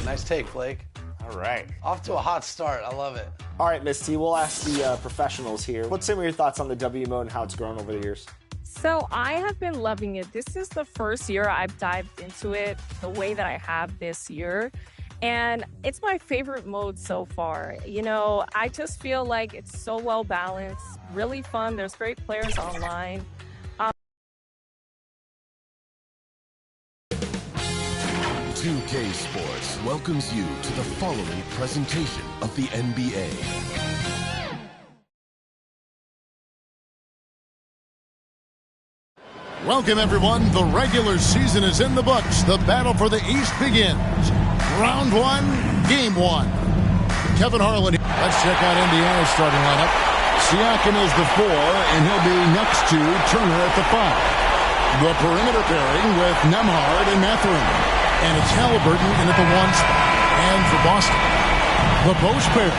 Nice take, Flake. All right. Off to a hot start. I love it. All right, Miss T, we'll ask the professionals here. What's some of your thoughts on the W mode and how it's grown over the years? So I have been loving it. This is the first year I've dived into it the way that I have this year. And it's my favorite mode so far. You know, I just feel like it's so well balanced, really fun. There's great players online. 2K Sports welcomes you to the following presentation of the NBA. Welcome, everyone. The regular season is in the books. The battle for the East begins. Round one, game one. Kevin Harlan. Let's check out Indiana's starting lineup. Siakam is the 4, and he'll be next to Turner at the 5. The perimeter pairing with Nembhard and Mathurin. And it's Halliburton in at the 1 spot. And for Boston, the post pair,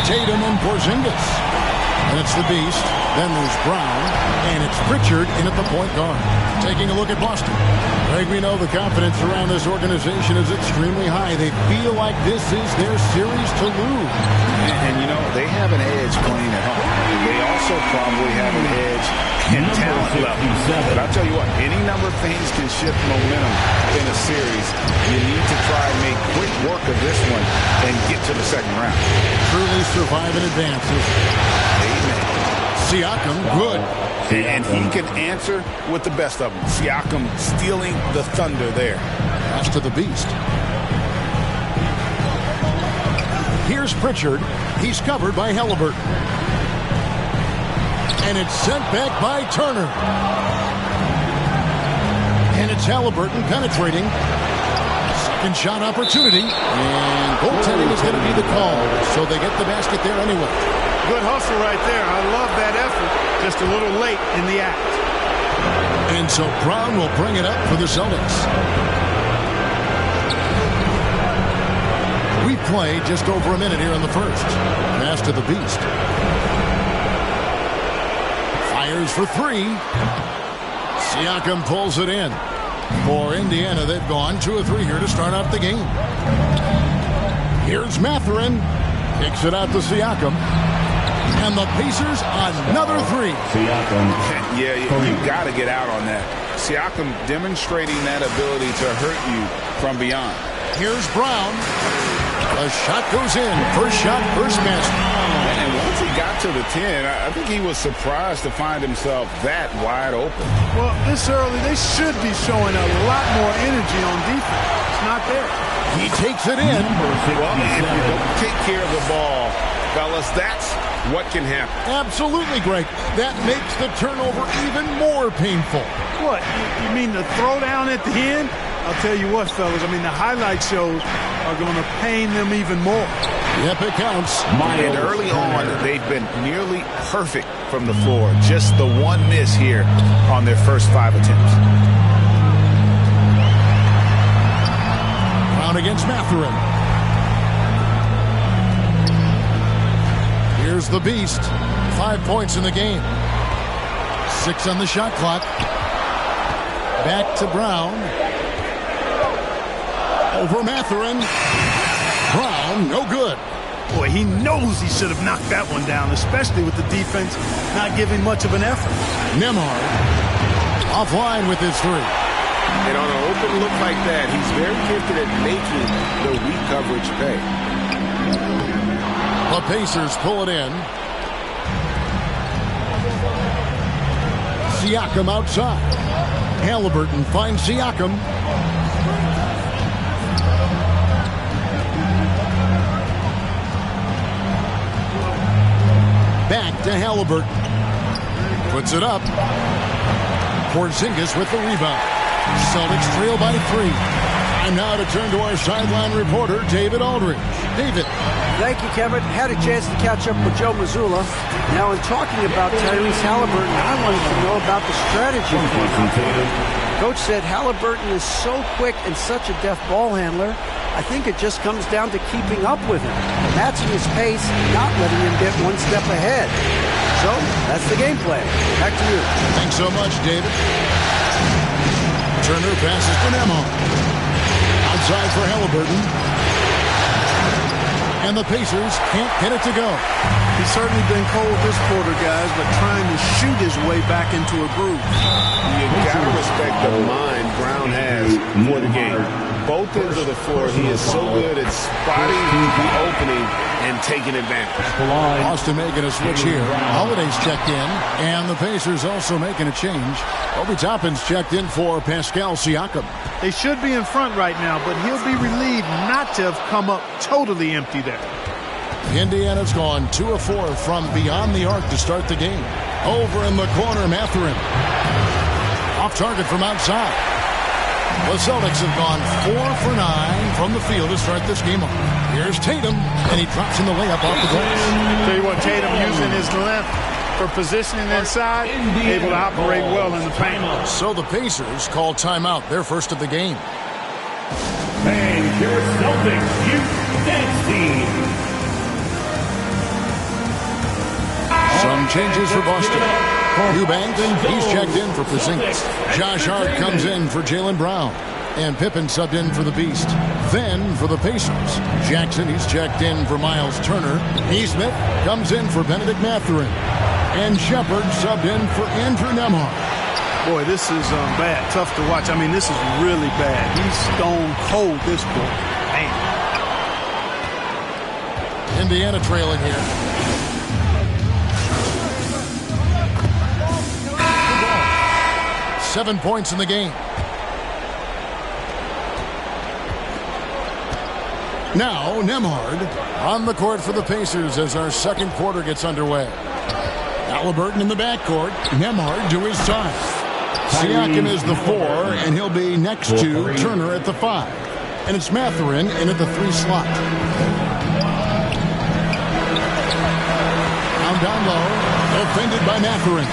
Tatum and Porzingis. And it's the Beast. Then there's Brown. And it's Pritchard in at the point guard. Taking a look at Boston. Greg, we know the confidence around this organization is extremely high. They feel like this is their series to lose. And you know, they have an edge playing at home. They also probably have an edge in talent level. But I'll tell you what, any number of things can shift momentum in a series. You need to try and make quick work of this one and get to the second round. Truly survive and advances. Amen. Siakam, good. And he can answer with the best of them. Siakam stealing the thunder there. Pass to the Beast. Here's Pritchard. He's covered by Halliburton. And it's sent back by Turner. And it's Halliburton penetrating. Second shot opportunity. And goaltending is going to be the call. So they get the basket there anyway. Good hustle right there. I love that effort. Just a little late in the act. And so Brown will bring it up for the Celtics. We play just over a minute here in the first. Pass to the Beast. Fires for 3. Siakam pulls it in. For Indiana, they've gone 2 of 3 here to start off the game. Here's Mathurin. Kicks it out to Siakam. And the Pacers, another 3. Siakam. Yeah, you got to get out on that. Siakam demonstrating that ability to hurt you from beyond. Here's Brown. The shot goes in. First shot, first basket. And once he got to the 10, I think he was surprised to find himself that wide open. Well, this early, they should be showing a lot more energy on defense. It's not there. He takes it in. Well, if you don't take care of the ball, fellas, that's what can happen. Absolutely, Greg. That makes the turnover even more painful. What? You mean the throwdown at the end? I'll tell you what, fellas. I mean, the highlight shows are going to pain them even more. Yep, it counts. And early on, they've been nearly perfect from the floor. Just the one miss here on their first 5 attempts. Brown against Mathurin. Here's the Beast. 5 points in the game. 6 on the shot clock. Back to Brown. Over Mathurin. Brown, no good. Boy, he knows he should have knocked that one down, especially with the defense not giving much of an effort. Nembhard offline with his 3. And on an open look like that, he's very gifted at making the weak coverage pay. The Pacers pull it in. Siakam outside. Halliburton finds Siakam. Back to Halliburton. Puts it up. Porzingis with the rebound. Celtics trail by 3. And now to turn to our sideline reporter, David Aldridge. David. Thank you, Kevin. Had a chance to catch up with Joe Mazzulla. Now, in talking about Tyrese Halliburton, I wanted to know about the strategy. Coach said Halliburton is so quick and such a deft ball handler. I think it just comes down to keeping up with him, matching his pace, not letting him get one step ahead. So, that's the game plan. Back to you. Thanks so much, David. Turner passes to Nembhard. Outside for Halliburton. And the Pacers can't get it to go. He's certainly been cold this quarter, guys, but trying to shoot his way back into a groove. You got to respect the mind Brown has for the game. Both ends of the floor, he is so good at spotting the opening and taking advantage. Austin making a switch here. Holiday's checked in, and the Pacers also making a change. Obi Toppin's checked in for Pascal Siakam. They should be in front right now, but he'll be relieved not to have come up totally empty there. Indiana's gone 2 of 4 from beyond the arc to start the game. Over in the corner, Mathurin. Off target from outside. The Celtics have gone 4 for 9 from the field to start this game off. Here's Tatum, and he drops in the layup off the glass. Tell you what, Tatum using his length for positioning inside, able to operate well in the paint. So the Pacers call timeout, their first of the game. And your Celtics youth dance team. Some changes for Boston. Eubanks, he's checked in for Porzingis. Josh Hart comes in for Jaylen Brown. And Pippen subbed in for the Beast. Then for the Pacers, Jackson, he's checked in for Miles Turner. Nesmith comes in for Benedict Mathurin. And Shepard subbed in for Andrew Nembhard. Boy, this is bad. Tough to watch. I mean, this is really bad. He's stone cold this quarter. Man. Indiana trailing here. Seven points in the game. Now, Nembhard on the court for the Pacers as our second quarter gets underway. Halliburton in the backcourt. Nembhard to his side. Siakam is the 4, and he'll be next to Turner at the 5. And it's Mathurin in at the 3 slot. Down low. Defended by Mathurin.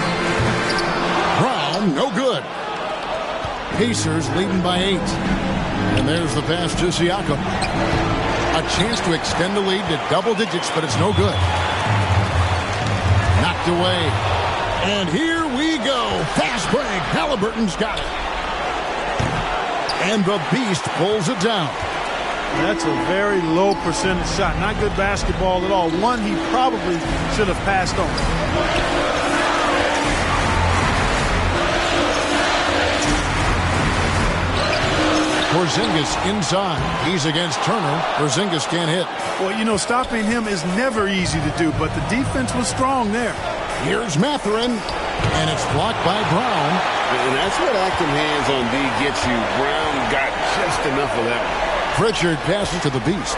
Brown, no good. Pacers leading by 8. And there's the pass to Siakam. A chance to extend the lead to double digits, but it's no good. Knocked away. And here we go. Fast break. Halliburton's got it. And the Beast pulls it down. That's a very low percentage shot. Not good basketball at all. One he probably should have passed on. Porzingis inside. He's against Turner. Porzingis can't hit. Well, you know, stopping him is never easy to do, but the defense was strong there. Here's Mathurin, and it's blocked by Brown. And that's what active hands on D gets you. Brown got just enough of that. Pritchard passes to the Beast.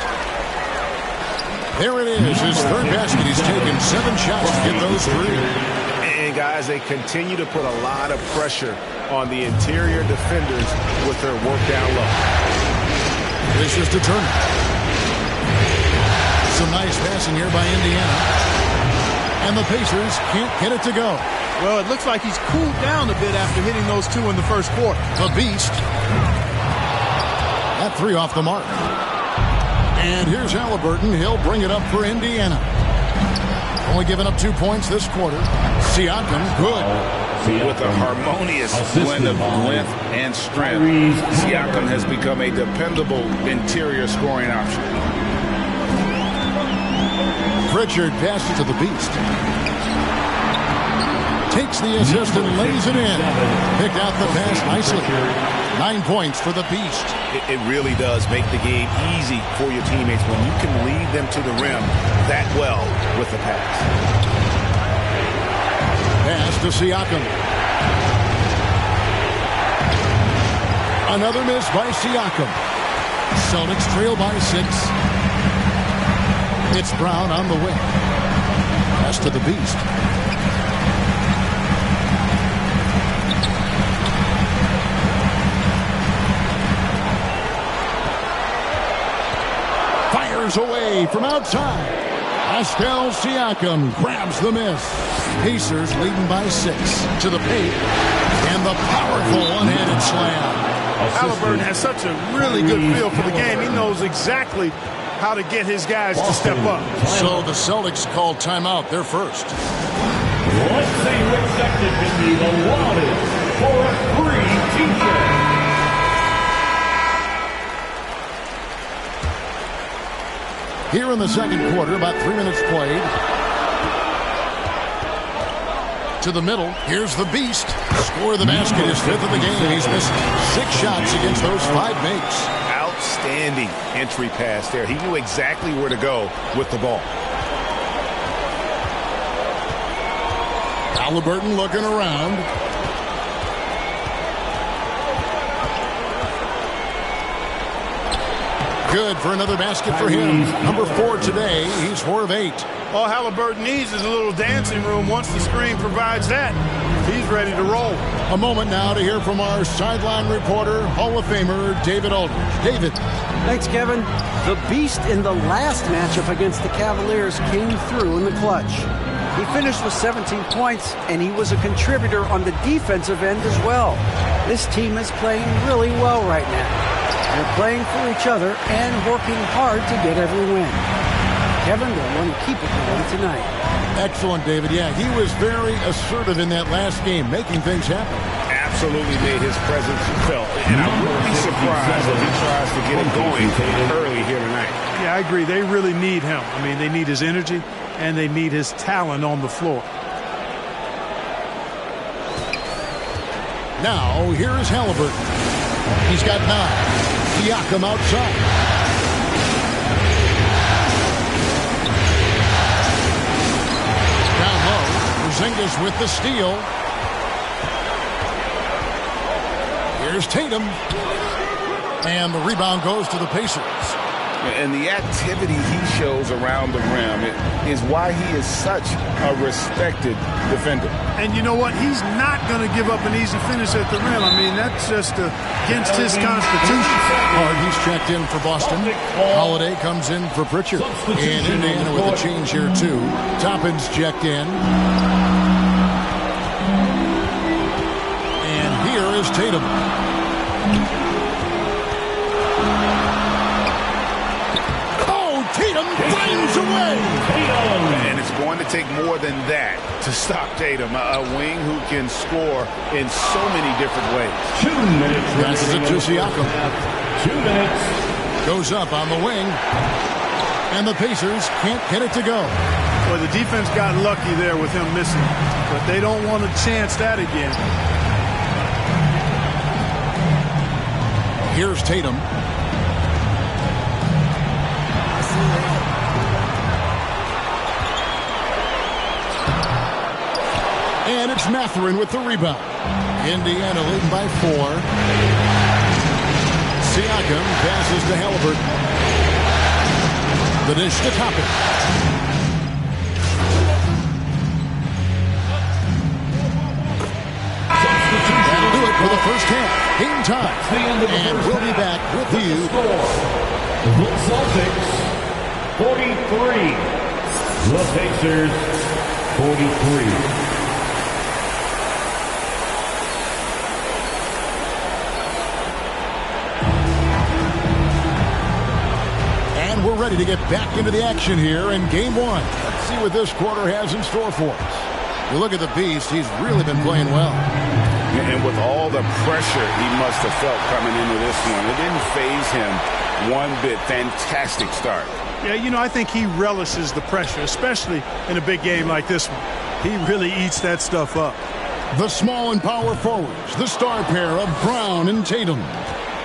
There it is, his third basket. He's taken 7 shots to get those 3. And guys, they continue to put a lot of pressure on the interior defenders with their work down low. This is to Turner. Some nice passing here by Indiana. And the Pacers can't get it to go. Well, it looks like he's cooled down a bit after hitting those 2 in the first quarter. The Beast. That 3 off the mark. And here's Halliburton. He'll bring it up for Indiana. Only giving up 2 points this quarter. Siakam, good. With a harmonious blend of length and strength, Siakam has become a dependable interior scoring option. Pritchard passes to the Beast. Takes the assist and lays it in. Picked out the pass nicely. 9 points for the Beast. It really does make the game easy for your teammates when you can lead them to the rim that well with the pass. Pass to Siakam. Another miss by Siakam. Celtics trail by 6. It's Brown on the wing. Pass to the Beast. Fires away from outside. Pascal Siakam grabs the miss. Pacers leading by 6 to the paint. And the powerful one-handed slam. Halliburton has such a really good feel for the game. He knows exactly how to get his guys to step up. So the Celtics called timeout. They're first. Let's see which section can be the loudest for a free t-shirt. Here in the second quarter, about 3 minutes played. To the middle. Here's the Beast. Score of the basket is 5th of the game. He's missed 6 shots against those 5 makes. Outstanding entry pass there. He knew exactly where to go with the ball. Halliburton looking around. Good for another basket for him. Number 4 today. He's 4 of 8. All Halliburton needs is a little dancing room. Once the screen provides that, he's ready to roll. A moment now to hear from our sideline reporter, Hall of Famer David Aldridge. David. Thanks, Kevin. The Beast in the last matchup against the Cavaliers came through in the clutch. He finished with 17 points, and he was a contributor on the defensive end as well. This team is playing really well right now. They're playing for each other and working hard to get every win. Kevin, they'll want to keep it going tonight. Excellent, David. Yeah, he was very assertive in that last game, making things happen. Absolutely made his presence felt. And I wouldn't be surprised if he tries to get it going early here tonight. Yeah, I agree. They really need him. I mean, they need his energy, and they need his talent on the floor. Now, here is Halliburton. He's got 9. Siakam outside. Down low. Porzingis with the steal. Here's Tatum. And the rebound goes to the Pacers. And the activity he shows around the rim is why he is such a respected defender. And you know what? He's not going to give up an easy finish at the rim. I mean, that's just against his constitution. He's checked in for Boston. Holiday comes in for Pritchard. And Indiana with a change here, too. Toppin's checked in. And here is Tatum. Tatum finds a way. And it's going to take more than that to stop Tatum, a wing who can score in so many different ways. 2 minutes. Passes it to Siakam. 2 minutes. Goes up on the wing. And the Pacers can't get it to go. Well, the defense got lucky there with him missing, but they don't want to chance that again. Here's Tatum. And it's Mathurin with the rebound. Indiana leading by 4. Siakam passes to Halliburton. The dish to Toppin. That'll do it for the first half. Game time. And we'll be back with you. The Celtics 43. The Pacers 43. We're ready to get back into the action here in Game 1. Let's see what this quarter has in store for us. You look at the Beast, he's really been playing well. And with all the pressure he must have felt coming into this one, it didn't faze him one bit. Fantastic start. Yeah, you know, I think he relishes the pressure, especially in a big game like this one. He really eats that stuff up. The small and power forwards, the star pair of Brown and Tatum.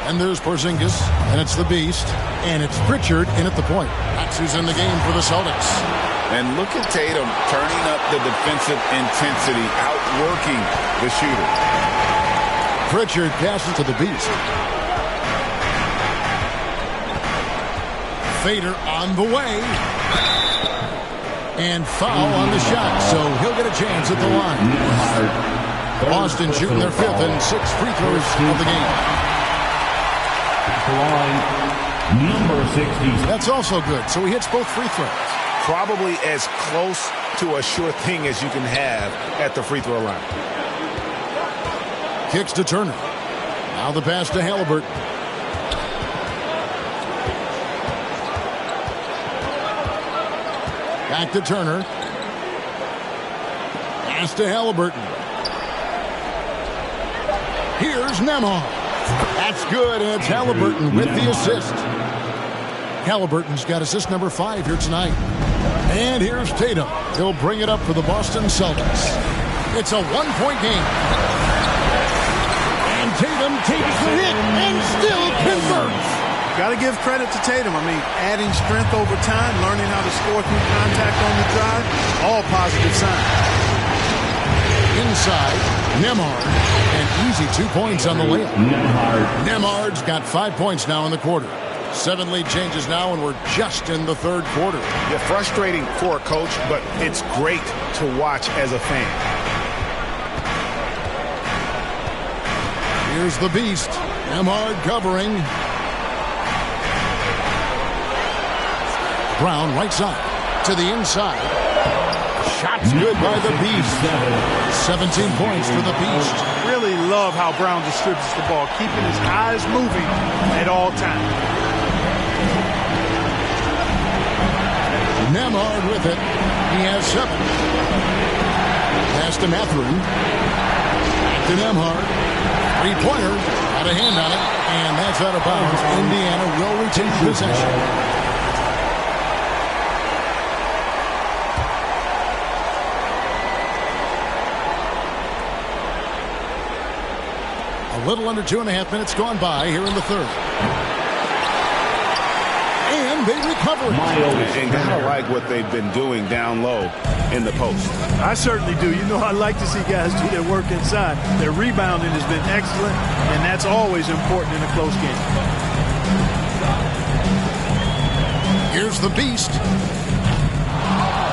And there's Porzingis, and it's the Beast, and it's Pritchard in at the point. That's who's in the game for the Celtics. And look at Tatum turning up the defensive intensity, outworking the shooter. Pritchard passes to the Beast. Fader on the way. And foul on the shot, so he'll get a chance at the line. Boston shooting their 5th and 6th free throws of the game. Number 60. That's also good, so he hits both free throws. Probably as close to a sure thing as you can have at the free throw line. Kicks to Turner. Now the pass to Halliburton. Back to Turner. Pass to Halliburton. Here's Nembhard. That's good, and it's Halliburton with the assist. Halliburton's got assist number 5 here tonight. And here's Tatum. He'll bring it up for the Boston Celtics. It's a 1-point game. And Tatum takes the hit and still converts. Got to give credit to Tatum. I mean, adding strength over time, learning how to score through contact on the drive, all positive signs. Inside, Nembhard. And easy 2 points on the layup. Nembhard's got 5 points now in the quarter. 7 lead changes now, and we're just in the 3rd quarter. Yeah, frustrating for a coach, but it's great to watch as a fan. Here's the beast. Nembhard covering. Brown right side to the inside. Shots good by the beast. 17 points for the beast. Really love how Brown distributes the ball, keeping his eyes moving at all times. Nembhard with it. He has 7. Pass to Mathurin. Back to Nembhard. 3-pointer. Got a hand on it. And that's out of bounds. Indiana will retain possession. A little under 2.5 minutes gone by here in the 3rd. And they recover it. And kind of like what they've been doing down low in the post. I certainly do. You know, I like to see guys do their work inside. Their rebounding has been excellent, and that's always important in a close game. Here's the beast.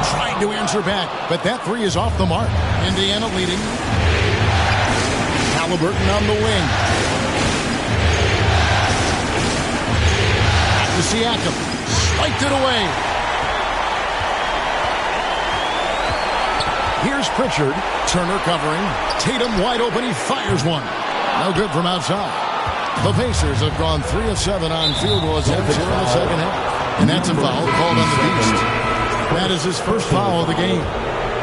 Trying to answer back, but that 3 is off the mark. Indiana leading. Halliburton on the wing. Back to Siakam. Spiked it away. Here's Pritchard. Turner covering. Tatum wide open. He fires one. No good from outside. The Pacers have gone 3 of 7 on field goal attempts here in the 2nd half. And that's a foul called on the beast. That is his first foul of the game.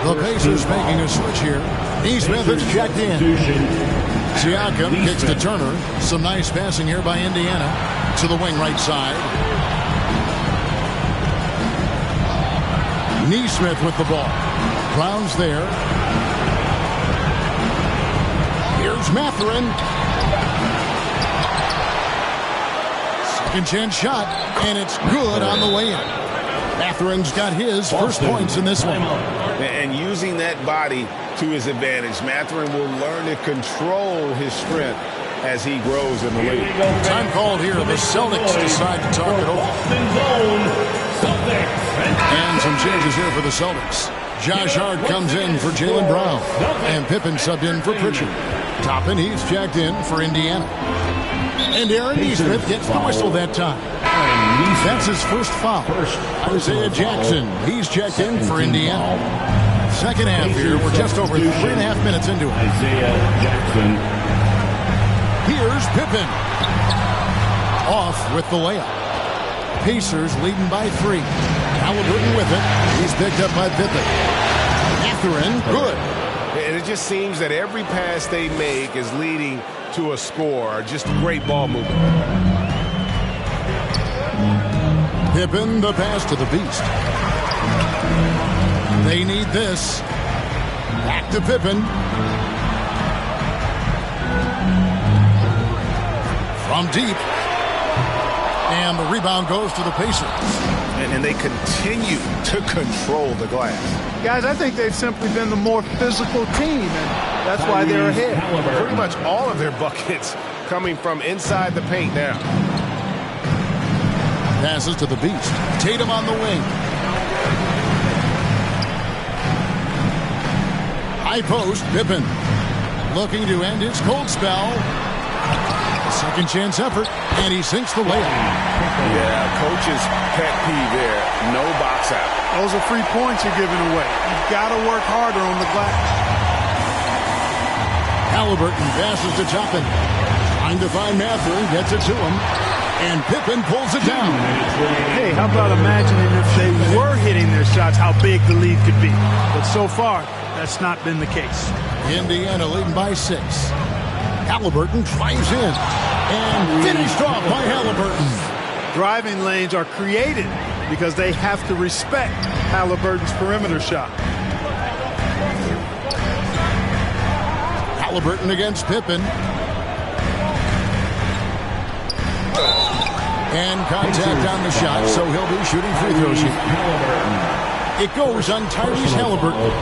The Pacers making a switch here. Nesmith is checked in. Siakam kicks to Turner. Some nice passing here by Indiana. To the wing right side. Nesmith with the ball. Brown's there. Here's Mathurin. Second chance shot. And it's good on the way in. Mathurin's got his first points in this one. And using that body to his advantage, Mathurin will learn to control his strength as he grows in the league. Time called here. The Celtics decide to talk it over. And some changes here for the Celtics. Josh Hart comes in for Jaylen Brown. And Pippen subbed in for Pritchard. Toppin, he's checked in for Indiana. And Aaron Nesmith gets the whistle that time. That's his first foul. Isaiah Jackson, he's checked in for Indiana. Second half here, we're just over 3.5 minutes into it. Isaiah Jackson. Here's Pippen. Off with the layup. Pacers leading by 3. Halliburton with it. He's picked up by Pippen. Mathurin, good. And it just seems that every pass they make is leading to a score. Just great ball movement. Pippen, the pass to the beast. They need this. Back to Pippen. From deep. And the rebound goes to the Pacers. And they continue to control the glass. Guys, I think they've simply been the more physical team, and that's why they're ahead. Pretty much all of their buckets coming from inside the paint now. Passes to the beast. Tatum on the wing. High post, Pippen. Looking to end his cold spell. Second chance effort, and he sinks the layup. Yeah, coach's pet peeve there. No box out. Those are free points you're giving away. You've got to work harder on the glass. Halliburton passes to Toppin. Trying to find Mathurin, gets it to him. And Pippen pulls it down. Hey, how about imagining if they were hitting their shots, how big the lead could be. But so far, that's not been the case. Indiana leading by 6. Halliburton drives in. And finished off by Halliburton. Driving lanes are created because they have to respect Halliburton's perimeter shot. Halliburton against Pippen. And contact on the shot, so he'll be shooting free throws here. It goes on Tyrese Halliburton.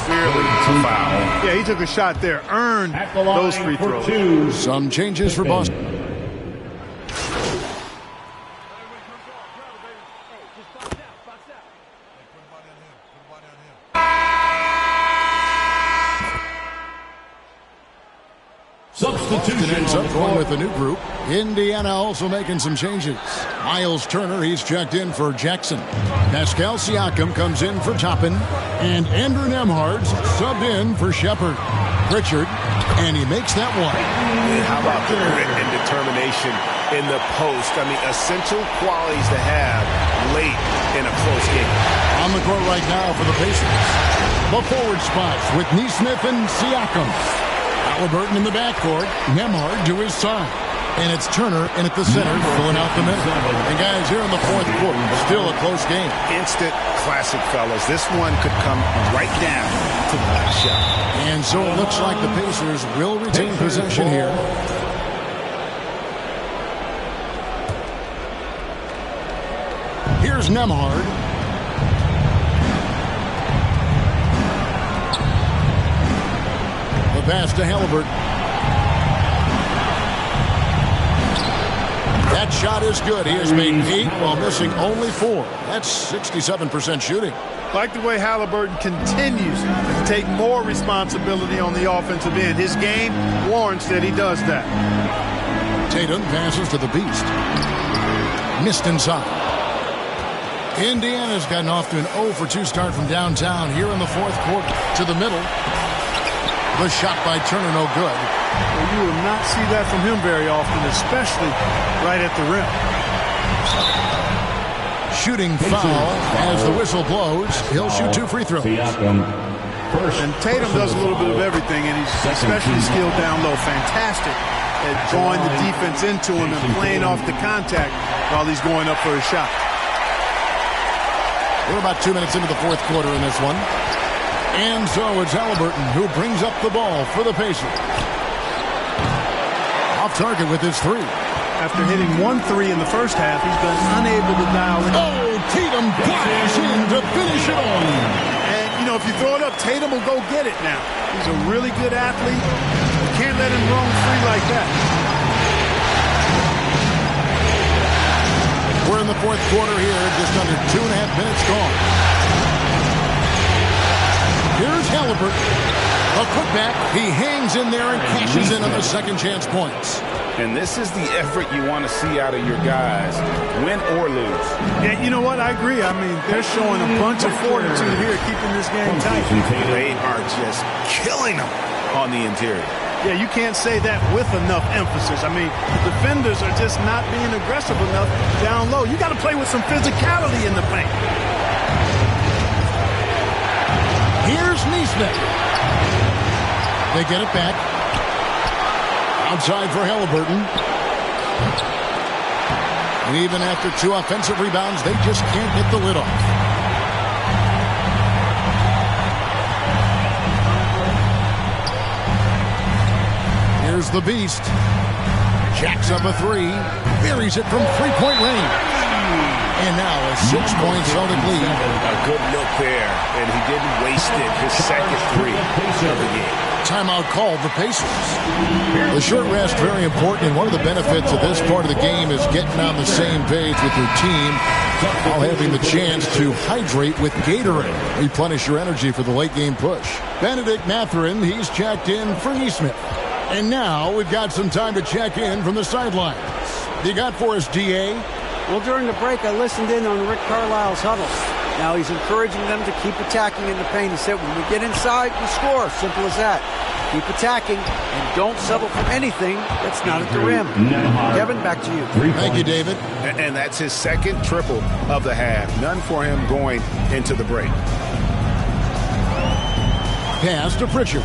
Clearly a foul. Yeah, he took a shot there, earned those free throws. Some changes for Boston. Substitution Ends up going with a new group. Indiana also making some changes. Miles Turner, he's checked in for Jackson. Pascal Siakam comes in for Toppin. And Andrew Nembhard's subbed in for Shepard. Pritchard, and he makes that one. And how about the grit and determination in the post? I mean, essential qualities to have late in a close game. On the court right now for the Pacers. The forward spots with Nesmith and Siakam. Halliburton in the backcourt. Nembhard to his side. And it's Turner in at the center, filling out the middle. And guys, here in the fourth quarter, still a close game. Instant classic, fellas. This one could come right down to the last shot. And so it looks like the Pacers will retain possession here. Here's Nembhard. The pass to Halliburton. That shot is good. He has made 8 while missing only 4. That's 67% shooting. Like the way Halliburton continues to take more responsibility on the offensive end. His game warrants that he does that. Tatum passes to the beast. Missed inside. Indiana's gotten off to an 0 for 2 start from downtown here in the fourth quarter. To the middle. The shot by Turner, no good. Well, you will not see that from him very often, especially right at the rim. Shooting foul as the whistle blows. He'll shoot 2 free throws. And Tatum does a little bit of everything, and he's especially skilled down low. Fantastic at drawing the defense into him and playing off the contact while he's going up for a shot. We're about 2 minutes into the fourth quarter in this one. And so it's Halliburton who brings up the ball for the Pacers. Off target with his 3. After hitting 1 3 in the first half, he's been unable to dial in. Oh, Tatum flies in to finish it on. And, you know, if you throw it up, Tatum will go get it now. He's a really good athlete. You can't let him roam free like that. We're in the fourth quarter here, just under 2.5 minutes gone. Here's Halliburton. A putback. He hangs in there and cashes in on the second chance points. And this is the effort you want to see out of your guys, win or lose. Yeah, you know what? I agree. I mean, they're showing a bunch of fortitude here, keeping this game tight. They are just killing them on the interior. Yeah, you can't say that with enough emphasis. I mean, the defenders are just not being aggressive enough down low. You got to play with some physicality in the paint. Here's Nesmith. They get it back. Outside for Halliburton. And even after 2 offensive rebounds, they just can't get the lid off. Here's the beast. Jacks up a 3. Buries it from 3-point range. And now a 6-point Celtic lead. A good look there, and he didn't waste it. His second three of the game. Timeout called the Pacers. The short rest, very important, and one of the benefits of this part of the game is getting on the same page with your team while having the chance to hydrate with Gatorade. Replenish your energy for the late game push. Benedict Mathurin, he's checked in for Neesmith. And now we've got some time to check in from the sidelines. You got for us, D.A.? Well, during the break, I listened in on Rick Carlisle's huddle. Now he's encouraging them to keep attacking in the paint. He said, when we get inside, we score. Simple as that. Keep attacking and don't settle for anything that's not at the rim. Kevin, back to you. Thank you, David. And that's his second triple of the half. None for him going into the break. Pass to Pritchard.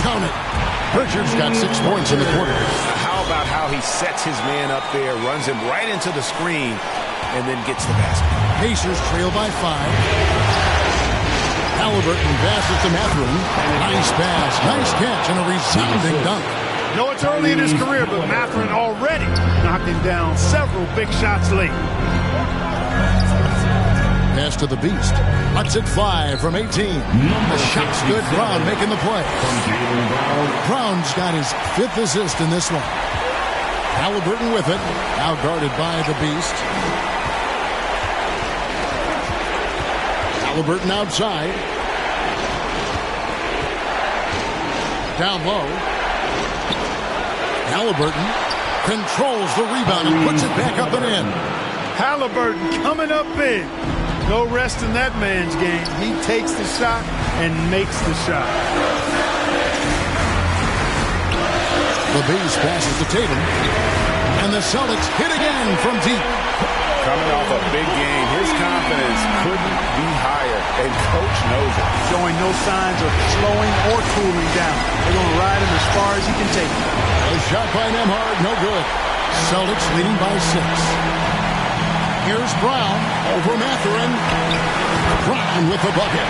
Count it. Pritchard's got 6 points in the quarter. How about how he sets his man up there, runs him right into the screen, and then gets the basket. Pacers trail by 5. Halliburton passes to Mathurin. Nice pass, nice catch, and a resounding dunk. No, it's early in his career, but Mathurin already knocking down several big shots late. Pass to the Beast. Lets it fly from 18. The shot's good. Brown making the play. Brown's got his 5th assist in this one. Halliburton with it. Now guarded by the Beast. Halliburton outside. Down low. Halliburton controls the rebound and puts it back up and in. Halliburton coming up big. No rest in that man's game. He takes the shot and makes the shot. The Beast passes to Tatum. And the Celtics hit again from deep. Coming off a big game, his confidence couldn't be higher, and Coach knows it. Showing no signs of slowing or cooling down. They're going to ride him as far as he can take him. A shot by Nembhard, no good. Celtics leading by 6. Here's Brown over Mathurin. Brown with the bucket.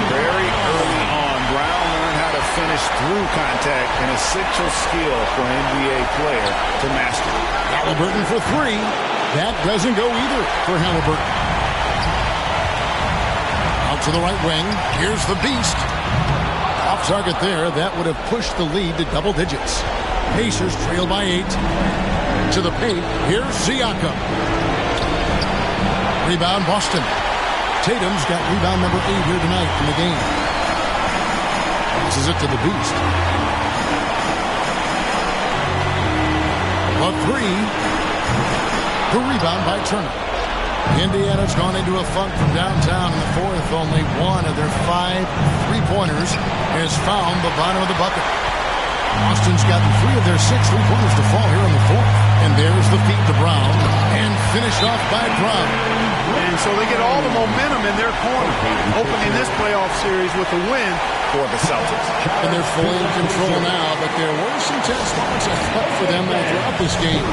Very early on, Brown learned how to finish through contact, an essential skill for an NBA player to master. Halliburton for 3. That doesn't go either for Halliburton. Out to the right wing. Here's the Beast. Off target there. That would have pushed the lead to double digits. Pacers trail by 8. To the paint. Here's Siakam. Rebound Boston. Tatum's got rebound number 8 here tonight in the game. This is it to the Beast. A 3. The rebound by Turner. Indiana's gone into a funk from downtown in the 4th. Only one of their 5 3-pointers has found the bottom of the bucket. Boston's gotten 3 of their 6 3-pointers to fall here in the 4th. And there's the feed to Brown. And finished off by Brown. And so they get all the momentum in their corner, opening this playoff series with a win for the Celtics. And they're full in control now, but there were some tense moments ahead for them throughout this game.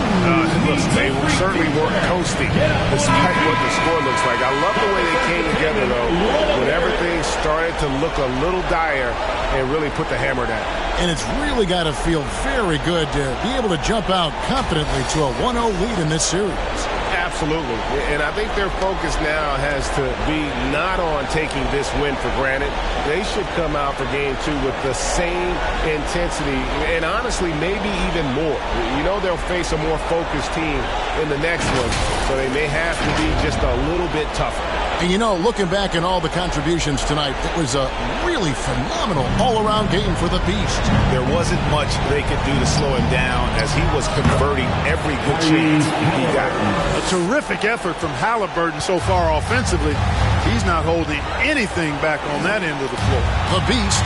They certainly weren't coasting, despite what the score looks like. I love the way they came together, though, when everything started to look a little dire and really put the hammer down. And it's really got to feel very good to be able to jump out confidently to a 1-0 lead in this series. Absolutely. And I think their focus now has to be not on taking this win for granted. They should come out for game 2 with the same intensity and honestly maybe even more. You know they'll face a more focused team in the next one, so they may have to be just a little bit tougher. And you know, looking back at all the contributions tonight, it was a really phenomenal all-around game for the Beast. There wasn't much they could do to slow him down as he was converting every good chance he got. A terrific effort from Halliburton so far offensively. He's not holding anything back on that end of the floor. The Beast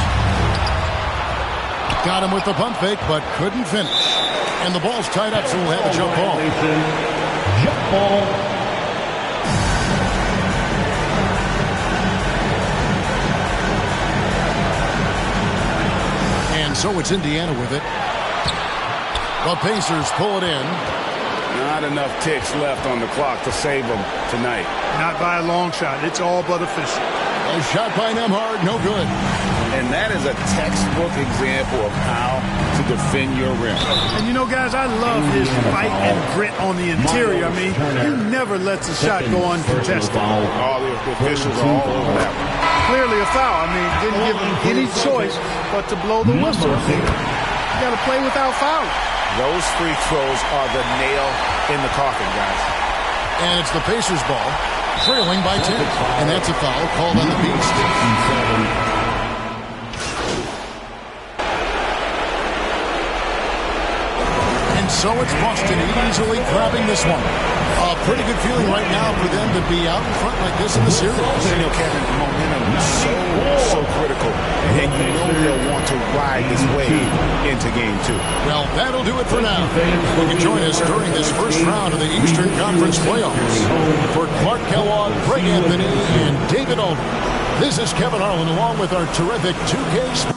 got him with the pump fake, but couldn't finish. And the ball's tied up, so we'll have a jump ball. Jump ball. So it's Indiana with it. The Pacers pull it in. Not enough ticks left on the clock to save them tonight. Not by a long shot. It's all but official. A shot by Nembhard, no good. And that is a textbook example of how to defend your rim. And you know, guys, I love his fight and grit on the interior. I mean, he never lets a shot go uncontested. All the officials are all over that one. Clearly a foul. I mean, didn't give him any choice but to blow the whistle. You got to play without fouling. Those free throws are the nail in the coffin, guys. And it's the Pacers ball, trailing by 10. And that's a foul called on the Beast. And so it's Boston easily grabbing this one. A pretty good feeling right now for them to be out in front like this in the series. You know, Kevin, momentum is so critical. And you know they'll want to ride this wave into game 2. Well, that'll do it for now. You can join us during this first round of the Eastern Conference playoffs. For Clark Kellogg, Greg Anthony, and David Aldridge, this is Kevin Harlan along with our terrific 2K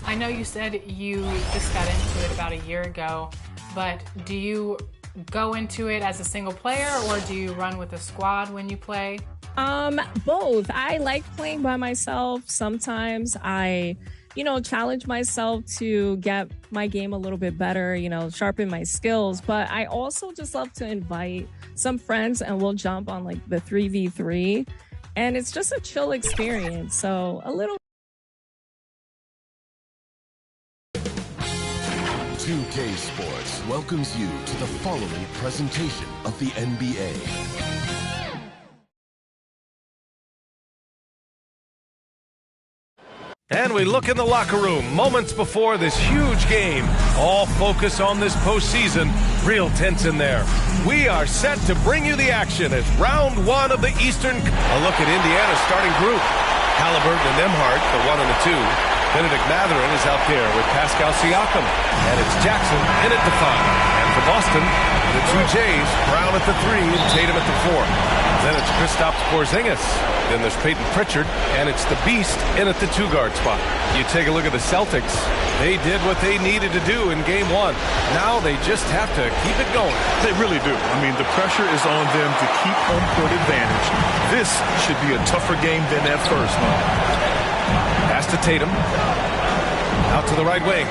I know you said you just got into it about a year ago, but do you go into it as a single player or do you run with a squad when you play? Both. I like playing by myself. Sometimes I, challenge myself to get my game a little bit better, sharpen my skills. But I also just love to invite some friends and we'll jump on like the 3v3. And it's just a chill experience. So a little. 2K Sports welcomes you to the following presentation of the NBA. And we look in the locker room moments before this huge game. All focus on this postseason. Real tense in there. We are set to bring you the action as round one of the Eastern. A look at Indiana's starting group. Halliburton and Nembhard, the 1 and the 2. Benedict Mathurin is out there with Pascal Siakam. And it's Jackson in at the 5. And for Boston, the 2 J's, Brown at the 3 and Tatum at the 4. Then it's Kristaps Porzingis. Then there's Peyton Pritchard. And it's the Beast in at the 2-guard spot. You take a look at the Celtics. They did what they needed to do in Game 1. Now they just have to keep it going. They really do. I mean, the pressure is on them to keep home court advantage. This should be a tougher game than that first one. Pass to Tatum. Out to the right wing.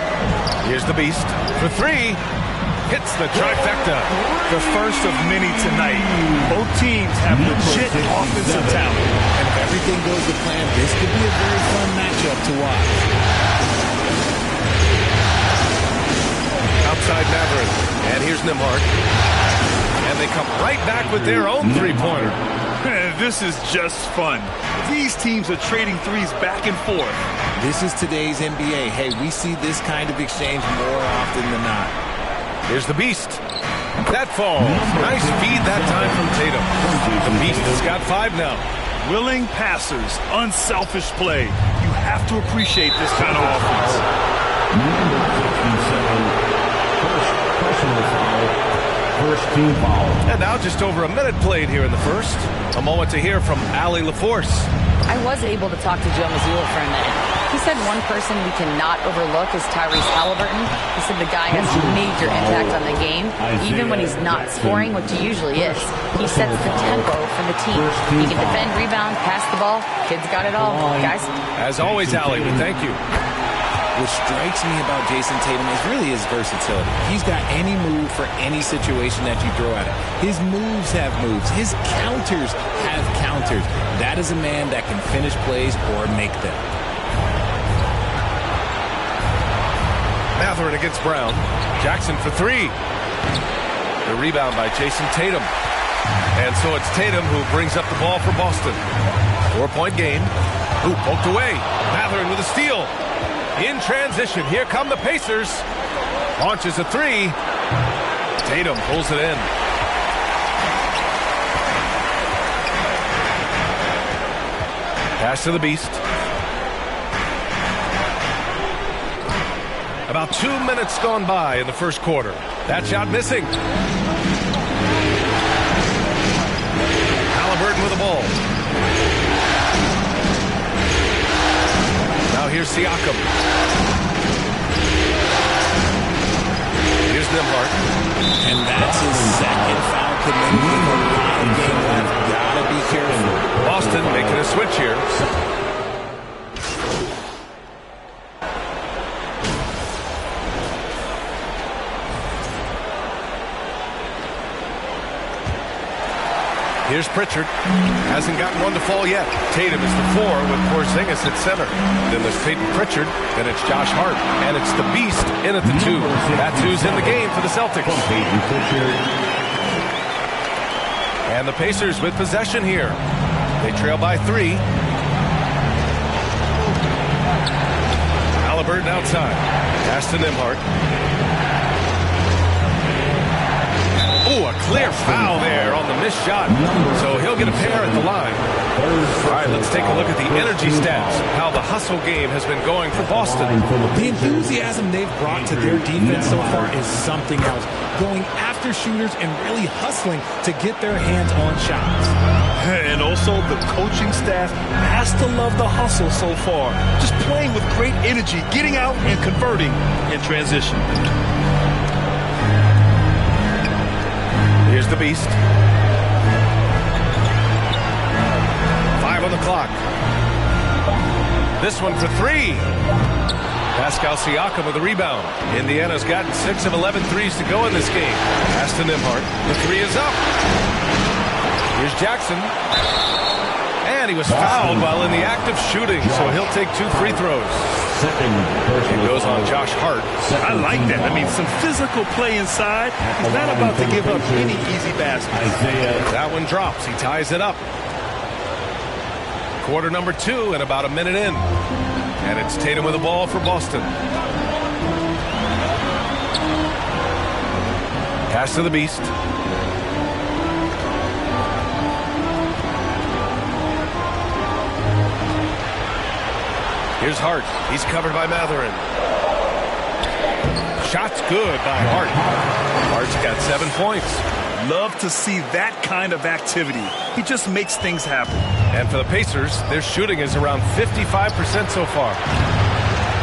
Here's the Beast for 3. Hits the trifecta. The first of many tonight. Both teams have legit offensive talent. And if everything goes to plan, this could be a very fun matchup to watch. Outside Mathurin. And here's Nembhard. And they come right back with their own three-pointer. This is just fun. These teams are trading threes back and forth. This is today's NBA. Hey, we see this kind of exchange more often than not. Here's the Beast. That falls. Nice feed that time from Tatum. The Beast has got 5 now. Willing passers, unselfish play. You have to appreciate this kind of offense. Number 57, first personal foul, first team foul. And now just over a minute played here in the first. A moment to hear from Allie LaForce. I was able to talk to Joe Mazzulla for a minute. He said one person we cannot overlook is Tyrese Halliburton. He said the guy has major impact on the game, even when he's not scoring, which he usually is. He sets the tempo for the team. He can defend, rebound, pass the ball. Kid's got it all, guys. As always, Allie, we thank you. What strikes me about Jason Tatum is really his versatility. He's got any move for any situation that you throw at him. His moves have moves. His counters have counters. That is a man that can finish plays or make them. Mathurin against Brown. Jackson for 3. The rebound by Jason Tatum. And so it's Tatum who brings up the ball for Boston. 4-point game. Ooh, poked away. Mathurin with a steal. In transition, here come the Pacers. Launches a 3. Tatum pulls it in. Pass to the Beast. About 2 minutes gone by in the first quarter. That shot missing. Halliburton with the ball. Now here's Siakam. Here's Nembhard. And that's his second foul committed with a lot of game left. Gotta be careful. Boston making a switch here. Here's Pritchard. Hasn't gotten one to fall yet. Tatum is the 4 with Porzingis at center. Then there's Peyton Pritchard. Then it's Josh Hart. And it's the Beast in at the 2. That's who's in the game for the Celtics. And the Pacers with possession here. They trail by 3. Halliburton outside. Pass to Nembhard. Oh, a clear foul there on the missed shot. So he'll get a pair at the line. All right, let's take a look at the energy stats. How the hustle game has been going for Boston. The enthusiasm they've brought to their defense so far is something else. Going after shooters and really hustling to get their hands on shots. And also, the coaching staff has to love the hustle so far. Just playing with great energy, getting out and converting in transition. Here's the beast. 5 on the clock. This one for 3. Pascal Siakam with a rebound. Indiana's gotten 6 of 11 threes to go in this game. Pass to Nembhard. The 3 is up. Here's Jackson. And he was fouled while in the act of shooting, so he'll take 2 free throws. It goes on Josh Hart. I like that. I mean, some physical play inside. He's not about to give up any easy baskets. That one drops. He ties it up. Quarter number 2 and about a minute in. And it's Tatum with the ball for Boston. Pass to the beast. Here's Hart. He's covered by Matherin. Shot's good by Hart. Hart's got 7 points. Love to see that kind of activity. He just makes things happen. And for the Pacers, their shooting is around 55% so far.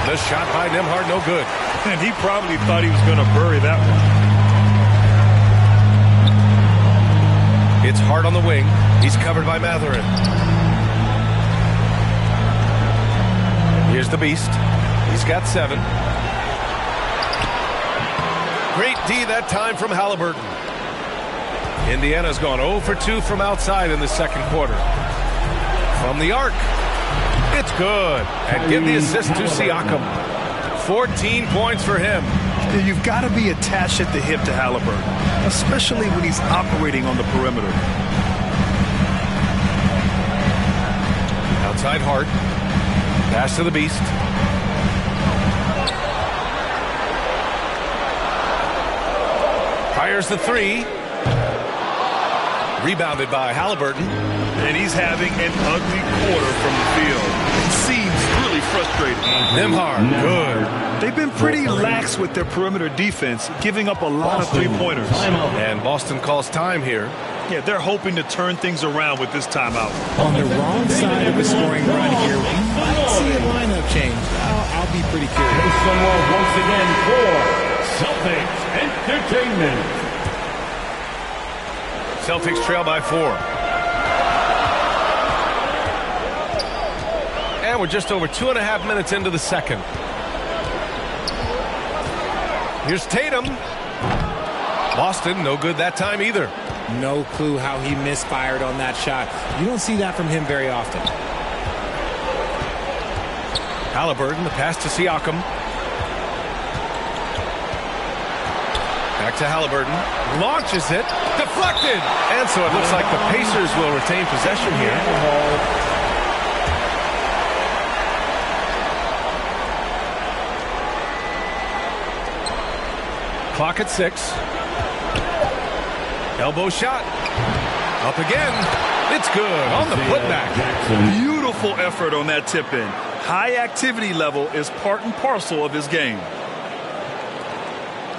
The shot by Nembhard, no good. And he probably thought he was going to bury that one. It's Hart on the wing. He's covered by Matherin. Here's the beast. He's got 7. Great D that time from Halliburton. Indiana's gone 0 for 2 from outside in the second quarter. From the arc. It's good. And give the assist to Siakam. 14 points for him. You've got to be attached at the hip to Halliburton, especially when he's operating on the perimeter. Outside Hart. Pass to the beast. Fires the 3. Rebounded by Halliburton. And he's having an ugly quarter from the field. It seems really frustrating. Nembhard, good. They've been pretty lax with their perimeter defense, giving up a lot of three-pointers. And Boston calls time here. Yeah, they're hoping to turn things around with this timeout. On the wrong side of a scoring run here, we might see a lineup change. I'll be pretty curious. Make some love once again for Celtics Entertainment. Celtics trail by 4. And we're just over 2.5 minutes into the second. Here's Tatum. Boston, no good that time either. No clue how he misfired on that shot. You don't see that from him very often. Halliburton, the pass to Siakam. Back to Halliburton. Launches it. Deflected. And so it looks like the Pacers will retain possession here. Clock at 6. Elbow shot. Up again. It's good on the putback. Beautiful effort on that tip-in. High activity level is part and parcel of his game.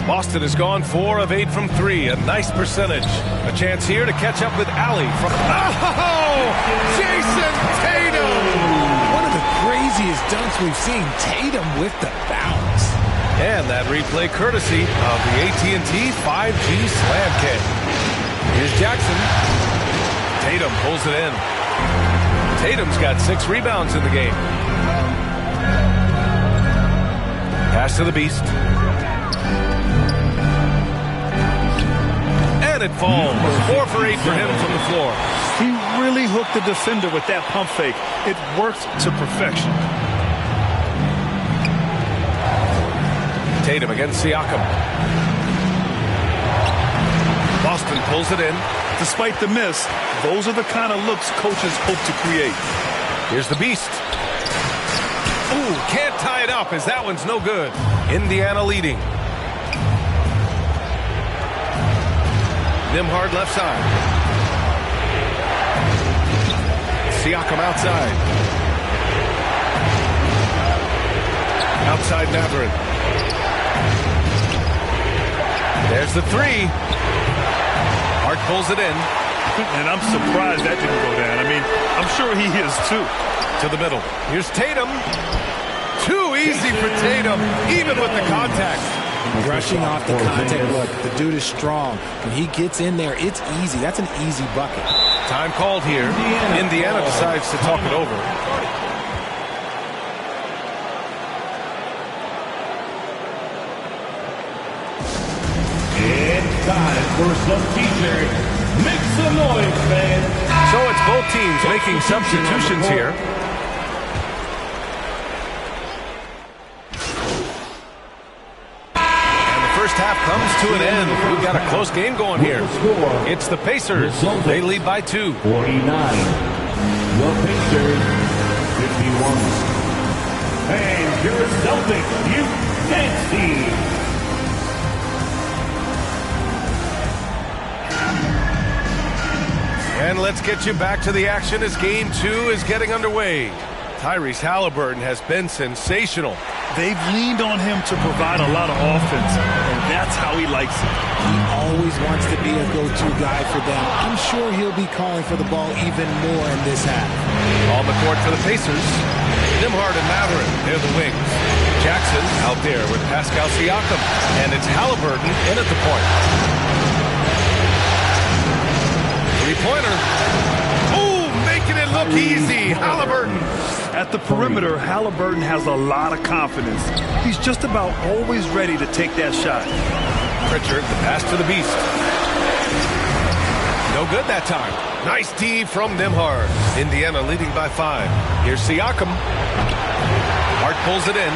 Boston has gone 4 of 8 from 3. A nice percentage. A chance here to catch up with Allie from... Oh! Jason Tatum! One of the craziest dunks we've seen. Tatum with the bounce. And that replay courtesy of the AT&T 5G Slam Kick. Here's Jackson. Tatum pulls it in. Tatum's got 6 rebounds in the game. Pass to the beast. And it falls. 4 for 8 for him from the floor. He really hooked the defender with that pump fake. It worked to perfection. Tatum against Siakam. Boston pulls it in. Despite the miss, those are the kind of looks coaches hope to create. Here's the beast. Ooh, can't tie it up as that one's no good. Indiana leading. Nembhard left side. Siakam outside. Outside Matherin. There's the 3. Hart pulls it in. And I'm surprised that didn't go down. I mean, I'm sure he is too. To the middle. Here's Tatum. Too easy for Tatum, even with the contact. Brushing off the contact. Look, the dude is strong. When he gets in there, it's easy. That's an easy bucket. Time called here. Indiana decides to talk it over. It's time for some T-shirt. Make some noise, fans. So it's both teams making substitutions here. And the first half comes to an end. We've got a close game going here. It's the Pacers. They lead by 2. 49. The Pacers, 51. And your Celtics, you can't see. And let's get you back to the action as Game 2 is getting underway. Tyrese Haliburton has been sensational. They've leaned on him to provide a lot of offense, and that's how he likes it. He always wants to be a go-to guy for them. I'm sure he'll be calling for the ball even more in this half. On the court for the Pacers, Nembhard and Mathurin, they're the wings. Jackson out there with Pascal Siakam, and it's Haliburton in at the point. Three-pointer. Ooh, making it look easy. Haliburton. At the perimeter, Haliburton has a lot of confidence. He's just about always ready to take that shot. Pritchard, the pass to the beast. No good that time. Nice D from Nembhard. Indiana leading by 5. Here's Siakam. Hart pulls it in.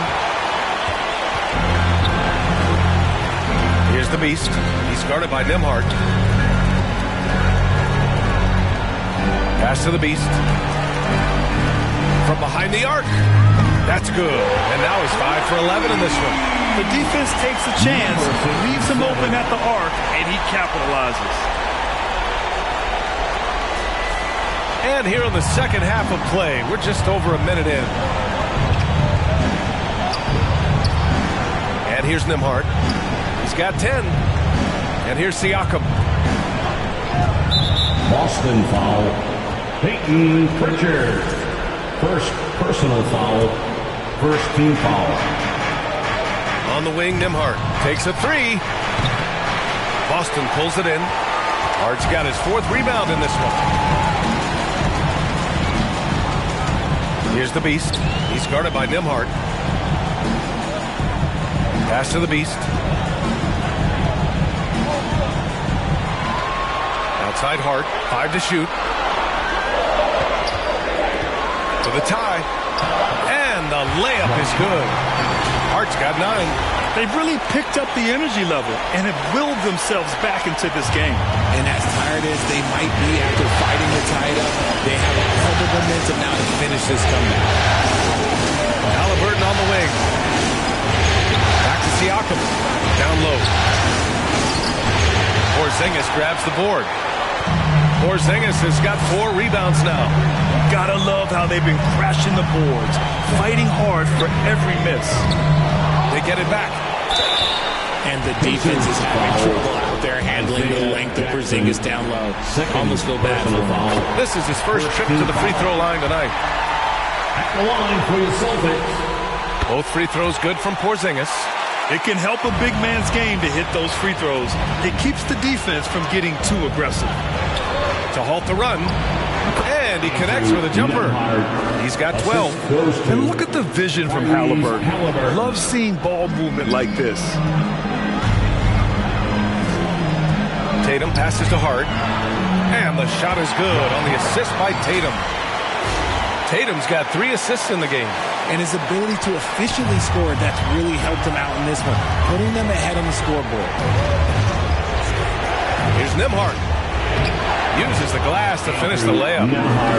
Here's the beast. He's guarded by Nembhard. Pass to the beast. From behind the arc. That's good. And now he's 5 for 11 in this one. The defense takes a chance, leaves him open at the arc, and he capitalizes. And here in the second half of play, we're just over a minute in. And here's Nembhard. He's got 10. And here's Siakam. Boston foul. Peyton Pritchard. First personal foul. First team foul. On the wing, Nembhard takes a 3. Boston pulls it in. Hart's got his 4th rebound in this one. Here's the beast. He's guarded by Nembhard. Pass to the beast. Outside Hart. 5 to shoot. To the tie. And the layup is good. Hart's got 9. They've really picked up the energy level and have willed themselves back into this game. And as tired as they might be after fighting to tie it up, they have all the momentum now to finish this comeback. Haliburton on the wing. Back to Siakam. Down low. Porzingis grabs the board. Porzingis has got 4 rebounds now. Gotta love how they've been crashing the boards, fighting hard for every miss. They get it back. And the defense is having trouble out there handling the length of Porzingis down low. Almost feel bad for him. This is his first trip to the free throw line tonight. At the line for your Celtics. Both free throws good from Porzingis. It can help a big man's game to hit those free throws. It keeps the defense from getting too aggressive. To halt the run. And he connects with a jumper. He's got 12. And look at the vision from Haliburton. Love seeing ball movement like this. Tatum passes to Hart. And the shot is good on the assist by Tatum. Tatum's got 3 assists in the game. And his ability to efficiently score, that's really helped him out in this one, putting them ahead on the scoreboard. Here's Nembhard. Uses the glass to finish the layup.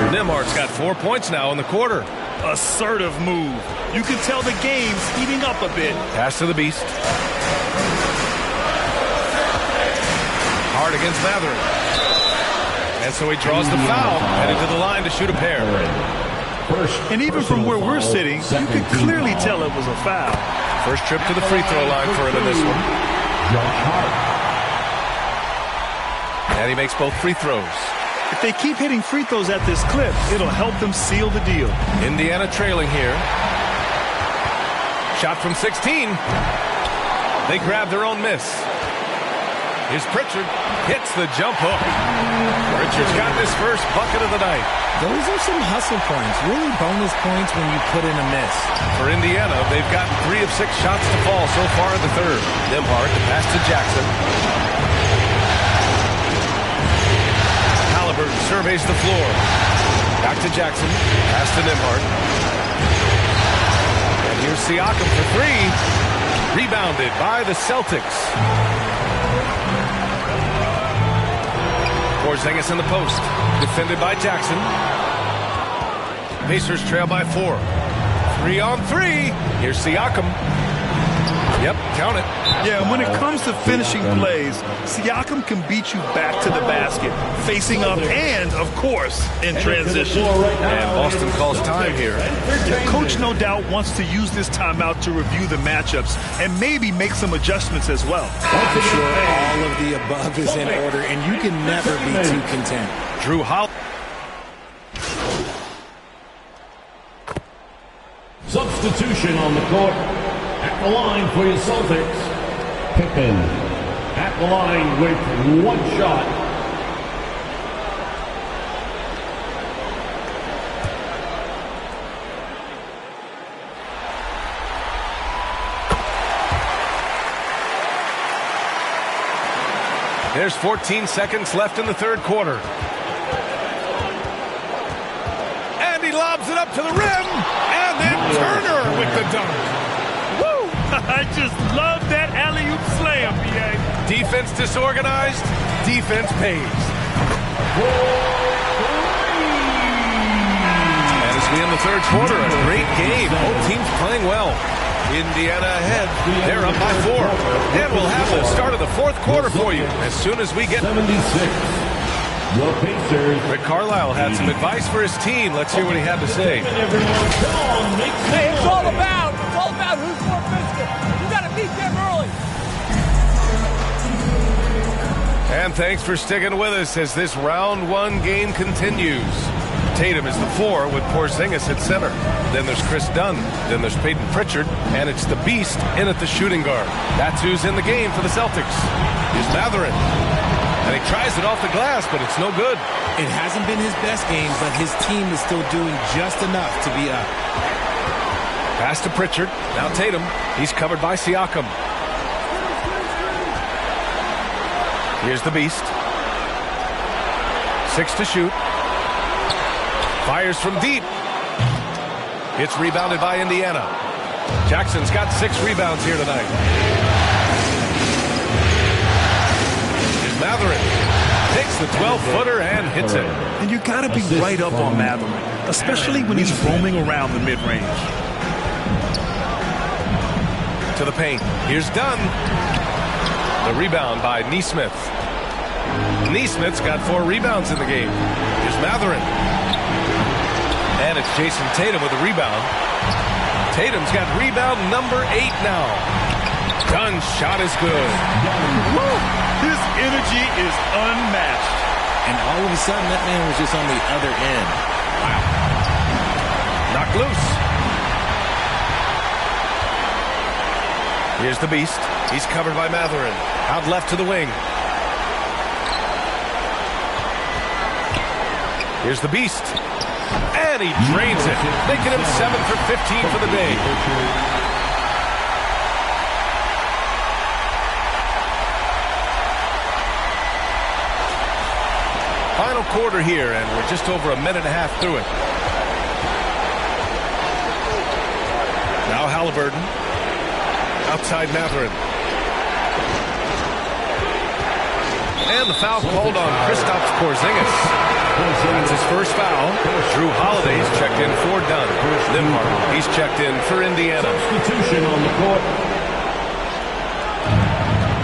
Nembhard's got 4 points now in the quarter. Assertive move. You can tell the game's heating up a bit. Pass to the beast. Hard against Mathurin. And so he draws the foul, headed to the line to shoot a pair. And even from where we're sitting, you can clearly tell it was a foul. First trip to the free throw line for him in this one. And he makes both free throws. If they keep hitting free throws at this clip, it'll help them seal the deal. Indiana trailing here. Shot from 16. They grab their own miss. Here's Pritchard. Hits the jump hook. Pritchard's got his first bucket of the night. Those are some hustle points. Really bonus points when you put in a miss. For Indiana, they've gotten 3 of 6 shots to fall so far in the third. Nembhard, pass to Jackson. Halliburton surveys the floor. Back to Jackson. Pass to Nembhard. And here's Siakam for 3. Rebounded by the Celtics. Porzingis in the post. Defended by Jackson. Pacers trail by 4. 3 on 3. Here's Siakam. Yep, count it. Yeah, when it comes to finishing plays, Siakam can beat you back to the basket, facing up and, of course, in transition. And Boston calls time here. The coach, no doubt, wants to use this timeout to review the matchups and maybe make some adjustments as well. I'm sure all of the above is in order, and you can never be too content. Drew Holiday. Substitution on the court. At the line for your Celtics, Pippen. At the line with 1 shot. There's 14 seconds left in the third quarter. And he lobs it up to the rim. And then Turner with the dunk. I just love that alley-oop slam, B.A. Defense disorganized, defense pays. And as we end the third quarter, a great game. Both teams playing well. Indiana ahead. They're up by 4. And we'll have the start of the fourth quarter for you as soon as we get... 76. The Pacers. Rick Carlisle had some advice for his team. Let's hear what he had to say. Hey, it's all about who's more physical. You got to beat them early. And thanks for sticking with us as this round 1 game continues. Tatum is the 4 with Porzingis at center. Then there's Chris Dunn. Then there's Peyton Pritchard. And it's the Beast in at the shooting guard. That's who's in the game for the Celtics. Here's Matherin. And he tries it off the glass, but it's no good. It hasn't been his best game, but his team is still doing just enough to be up. Pass to Pritchard. Now Tatum. He's covered by Siakam. Here's the Beast. 6 to shoot. Fires from deep. It's rebounded by Indiana. Jackson's got 6 rebounds here tonight. Here's Matherin. Takes the 12-footer and hits it. And you got to be right up on Matherin, especially when he's roaming around the mid-range. To the paint. Here's Dunn. The rebound by Nesmith. Nesmith's got 4 rebounds in the game. Here's Matherin. And it's Jason Tatum with a rebound. Tatum's got rebound number 8 now. Dunn's shot is good. Woo! His energy is unmatched. And all of a sudden, that man was just on the other end. Wow. Knocked loose. Here's the Beast. He's covered by Matherin. Out left to the wing. Here's the Beast. And he drains it, making him 7 for 15 for the day. Final quarter here, and we're just over a minute and a half through it. Now Halliburton. Outside Matherin. And the foul called on Kristaps Porzingis. That's his first foul. Drew Holiday's checked in for Dunn. Nembhard, he's checked in for Indiana. Substitution on the court.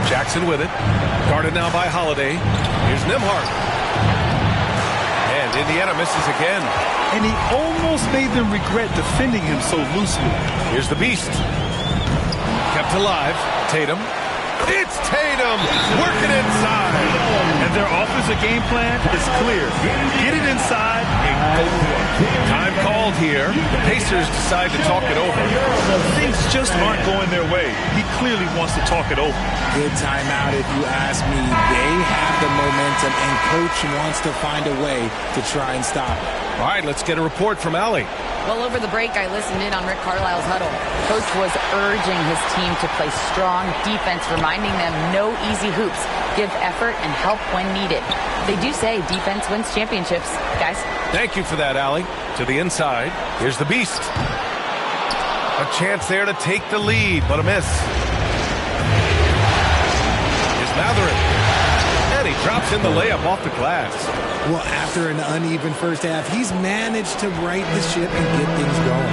Jackson with it. Guarded now by Holiday. Here's Nembhard. And Indiana misses again. And he almost made them regret defending him so loosely. Here's the Beast. Kept alive. Tatum. It's Tatum working inside. And they're Their offensive game plan is clear. Get it inside and go for it. Time called here. The Pacers decide to talk it over. Things just aren't going their way. He clearly wants to talk it over. Good timeout if you ask me. They have the momentum, and Coach wants to find a way to try and stop it. All right, let's get a report from Allie. Well, over the break, I listened in on Rick Carlisle's huddle. Coach was urging his team to play strong defense, reminding them no easy hoops, give effort, and help when needed. They do say defense wins championships, guys. Thank you for that, Allie. To the inside, here's the Beast. A chance there to take the lead, but a miss. Here's Matherin. And he drops in the layup off the glass. Well, after an uneven first half, he's managed to right the ship and get things going.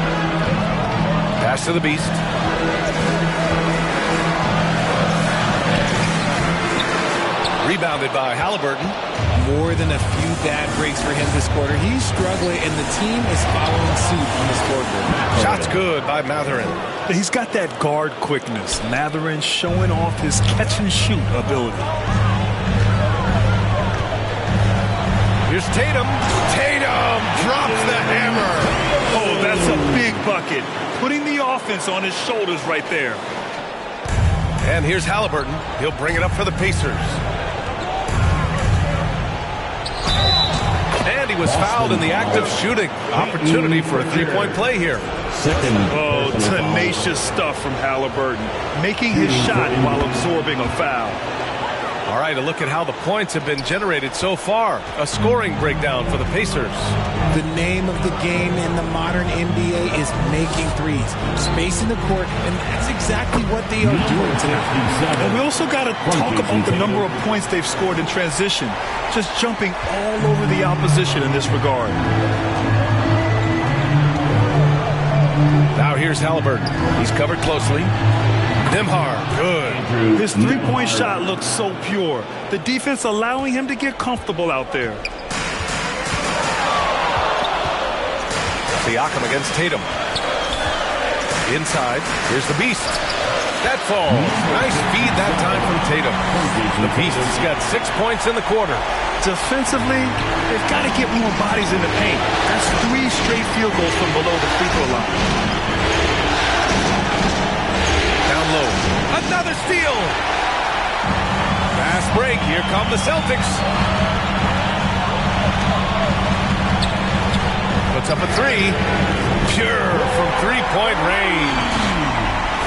Pass to the Beast. Rebounded by Halliburton. More than a few bad breaks for him this quarter. He's struggling, and the team is following suit on the scoreboard. Shots good by Matherin. He's got that guard quickness. Matherin showing off his catch-and-shoot ability. Here's Tatum. Tatum drops the hammer. Oh, that's a big bucket. Putting the offense on his shoulders right there. And here's Halliburton. He'll bring it up for the Pacers. And he was fouled in the act of shooting. Opportunity for a three-point play here. Oh, tenacious stuff from Halliburton. Making his shot while absorbing a foul. All right, a look at how the points have been generated so far. A scoring breakdown for the Pacers. The name of the game in the modern NBA is making threes. Spacing the court, and that's exactly what they are doing tonight. And we also got to talk about the number of points they've scored in transition. Just jumping all over the opposition in this regard. Now here's Halliburton. He's covered closely. Nembhard, good. His three-point shot looks so pure. The defense allowing him to get comfortable out there. Siakam against Tatum. Inside, here's the Beast. That falls. Nice feed that time from Tatum. The Beast has got 6 points in the quarter. Defensively, they've got to get more bodies in the paint. That's 3 straight field goals from below the free throw line. Down low. Another steal. Fast break. Here come the Celtics. Puts up a 3. Pure from three-point range.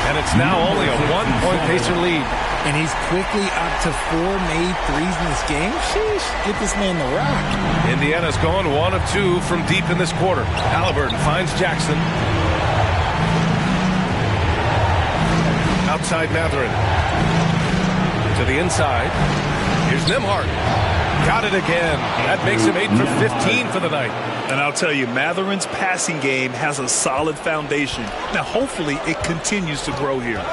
And it's now only a 1-point Pacer lead. And he's quickly up to 4 made threes in this game. Sheesh, get this man the rock. Indiana's gone 1 of 2 from deep in this quarter. Halliburton finds Jackson. Outside Matherin. To the inside. Here's Nembhard. Got it again. That makes him 8 for 15 for the night. And I'll tell you, Matherin's passing game has a solid foundation. Now, hopefully, it continues to grow here.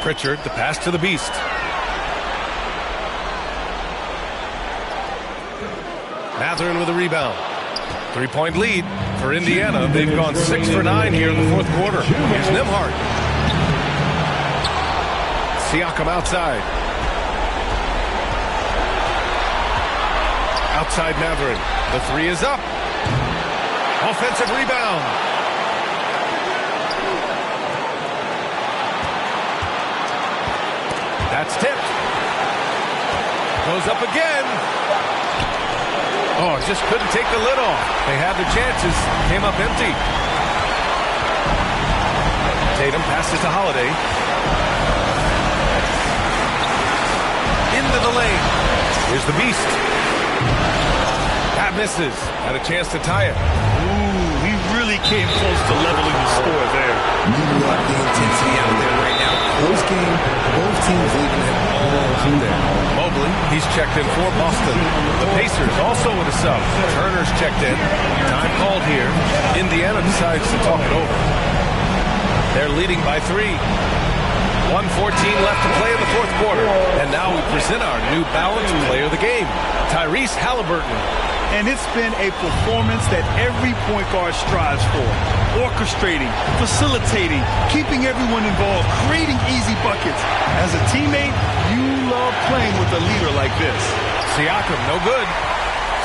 Pritchard, the pass to the Beast. Matherin with a rebound. 3-point lead for Indiana. They've gone 6 for 9 here in the fourth quarter. Here's Nembhard. Siakam outside. Outside Matherin. The 3 is up. Offensive rebound. That's tipped. Goes up again. Oh, just couldn't take the lid off. They had the chances. Came up empty. Tatum passes to Holiday. Into the lane. Here's the Beast. That misses. Had a chance to tie it. Ooh, he really came close to leveling the score there. You love the intensity out there right now. Close game, both teams leaving it all out there. Mobley, he's checked in for Boston. The Pacers also with a sub. Turner's checked in. Time called here. Indiana decides to talk it over. They're leading by 3. 1:14 left to play in the fourth quarter. And now we present our New Balance player of the game, Tyrese Halliburton. And it's been a performance that every point guard strives for. Orchestrating, facilitating, keeping everyone involved, creating easy buckets. As a teammate, you love playing with a leader like this. Siakam, no good.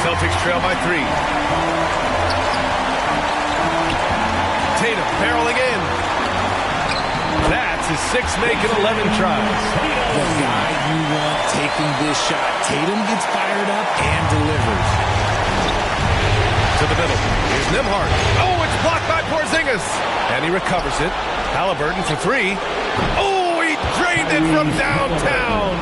Celtics trail by 3. Tatum barreling in. That's his 6th make in 11 tries. The guy you want taking this shot. Tatum gets fired up and delivers. To the middle. Here's Nembhard. Oh, it's blocked by Porzingis. And he recovers it. Halliburton for 3. Oh, he drained it from downtown.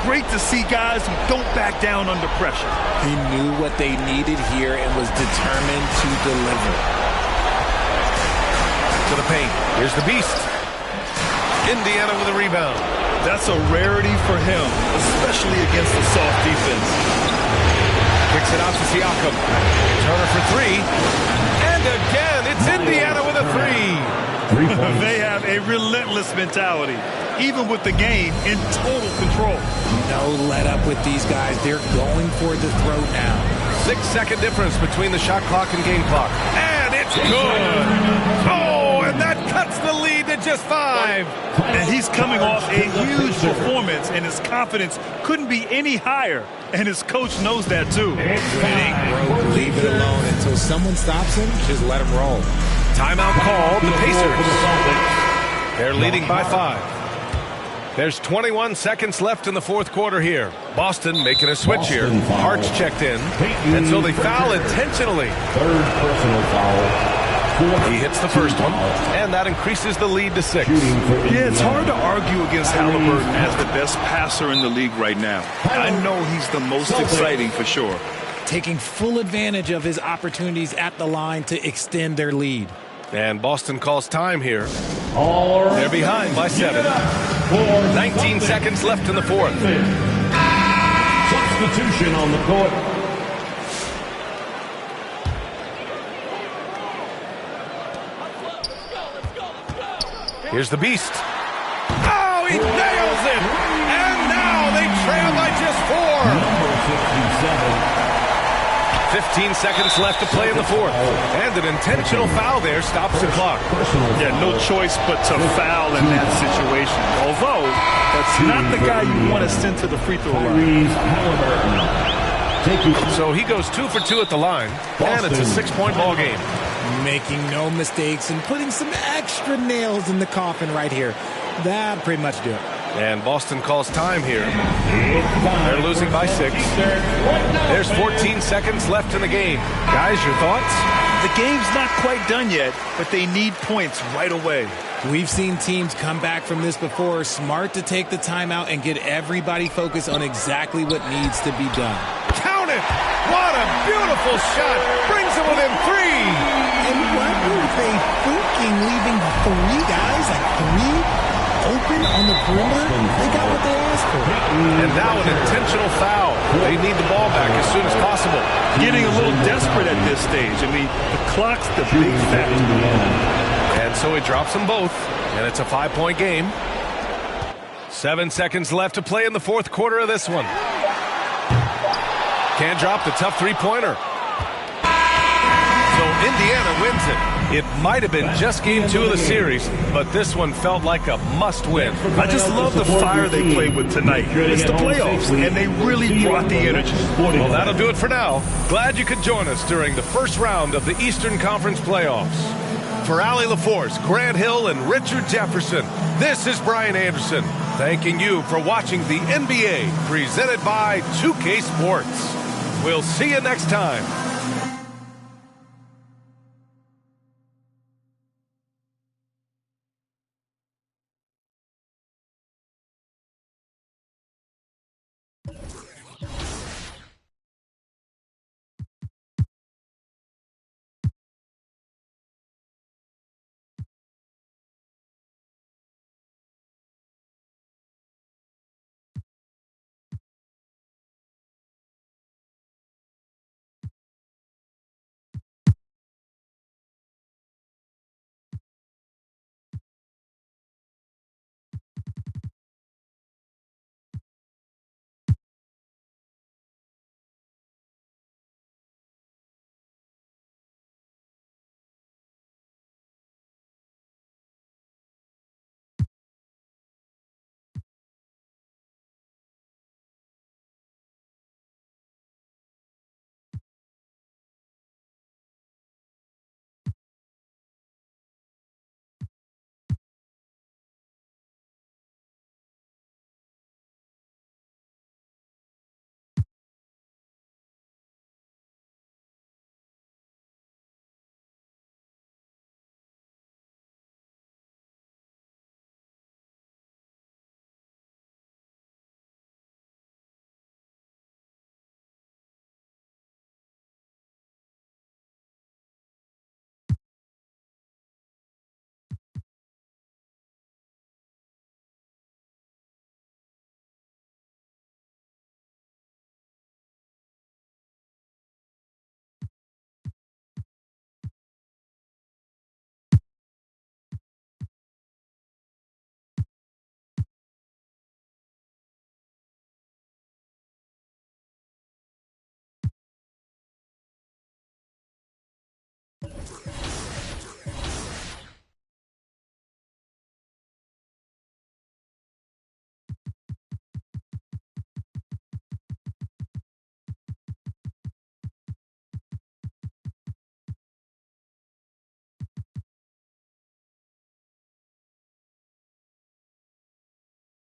Great to see guys who don't back down under pressure. He knew what they needed here and was determined to deliver. To the paint. Here's the Beast. Indiana with a rebound. That's a rarity for him, especially against the soft defense. Kicks it out to Siakam. Turner for 3. And again, it's Indiana with a 3. They have a relentless mentality, even with the game in total control. No let up with these guys. They're going for the throat now. 6-second difference between the shot clock and game clock. And it's good. Oh, and that cuts the lead to just 5. And he's coming off a huge performance, and his confidence couldn't be any higher. And his coach knows that, too. Leave it alone until someone stops him. Just let him roll. Timeout called. The Pacers. They're leading by 5. There's 21 seconds left in the fourth quarter here. Boston making a switch here. Hart's checked in. And so they foul intentionally. 3rd personal foul. He hits the first one, and that increases the lead to 6. Yeah, it's hard to argue against Halliburton as the best passer in the league right now. I know he's the most exciting for sure. Taking full advantage of his opportunities at the line to extend their lead. And Boston calls time here. They're behind by 7. 19 seconds left in the fourth. Substitution on the court. Here's the Beast. Oh, he nails it! And now they trail by just 4. 15 seconds left to play in the fourth. And an intentional foul there stops the clock. Yeah, no choice but to foul in that situation. Although, that's not the guy you want to send to the free throw line. So he goes 2 for 2 at the line. And it's a 6-point ball game. Making no mistakes and putting some extra nails in the coffin right here. That pretty much do it. And Boston calls time here. They're losing by 6. There's 14 seconds left in the game. Guys, your thoughts? The game's not quite done yet, but they need points right away. We've seen teams come back from this before. Smart to take the timeout and get everybody focused on exactly what needs to be done. Count it! What a beautiful shot! Brings them within 3! And what were they thinking, leaving 3 guys, like 3 open on the perimeter? They got what they asked for. And now an intentional foul. They need the ball back as soon as possible. Getting a little desperate at this stage. I mean, the clock's the big factor. And so he drops them both, and it's a 5-point game. 7 seconds left to play in the fourth quarter of this one. Can't drop the tough 3-pointer. So Indiana wins it. It might have been just game 2 of the series, but this one felt like a must-win. I just love the fire they played with tonight. It's the playoffs, and they really brought the energy. Well, that'll do it for now. Glad you could join us during the first round of the Eastern Conference playoffs. For Allie LaForce, Grant Hill, and Richard Jefferson, this is Brian Anderson, thanking you for watching the NBA presented by 2K Sports. We'll see you next time.